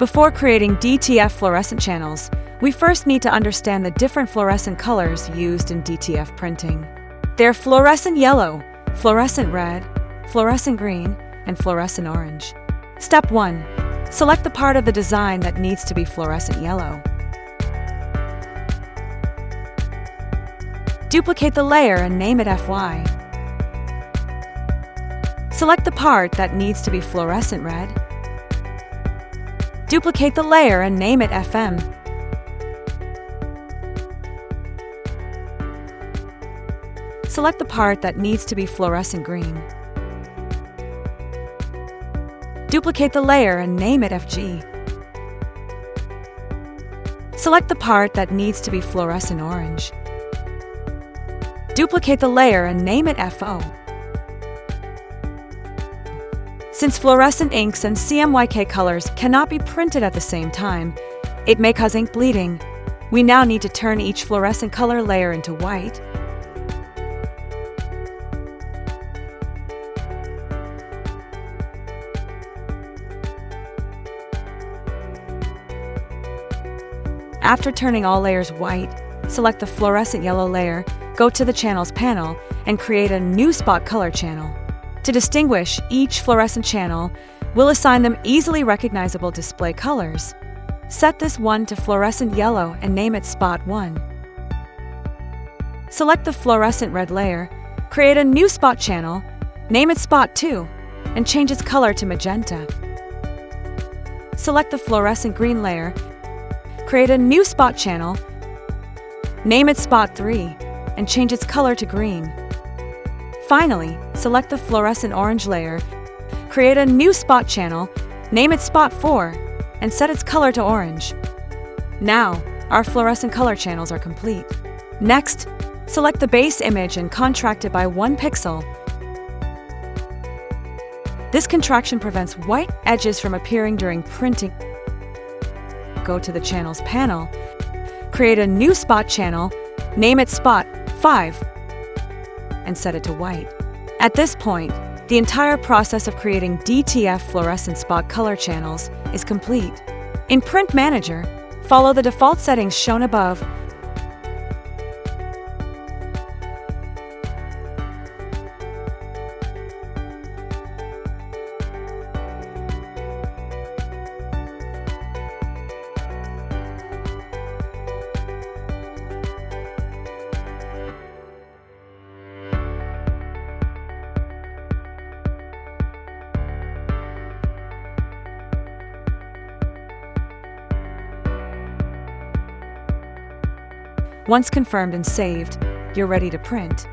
Before creating DTF fluorescent channels, we first need to understand the different fluorescent colors used in DTF printing. They're fluorescent yellow, fluorescent red, fluorescent green, and fluorescent orange. Step 1. Select the part of the design that needs to be fluorescent yellow. Duplicate the layer and name it FY. Select the part that needs to be fluorescent red. Duplicate the layer and name it FM. Select the part that needs to be fluorescent green. Duplicate the layer and name it FG. Select the part that needs to be fluorescent orange. Duplicate the layer and name it FO. Since fluorescent inks and CMYK colors cannot be printed at the same time, it may cause ink bleeding. We now need to turn each fluorescent color layer into white. After turning all layers white, select the fluorescent yellow layer, go to the Channels panel, and create a new spot color channel. To distinguish each fluorescent channel, we'll assign them easily recognizable display colors. Set this one to fluorescent yellow and name it Spot 1. Select the fluorescent red layer, create a new spot channel, name it Spot 2, and change its color to magenta. Select the fluorescent green layer, create a new spot channel, name it Spot 3, and change its color to green. Finally, select the fluorescent orange layer, create a new spot channel, name it Spot 4, and set its color to orange. Now, our fluorescent color channels are complete. Next, select the base image and contract it by 1 pixel. This contraction prevents white edges from appearing during printing. Go to the Channels panel, create a new spot channel, name it Spot 5, and set it to white. At this point, the entire process of creating DTF fluorescent spot color channels is complete. In Print Manager, follow the default settings shown above. Once confirmed and saved, you're ready to print.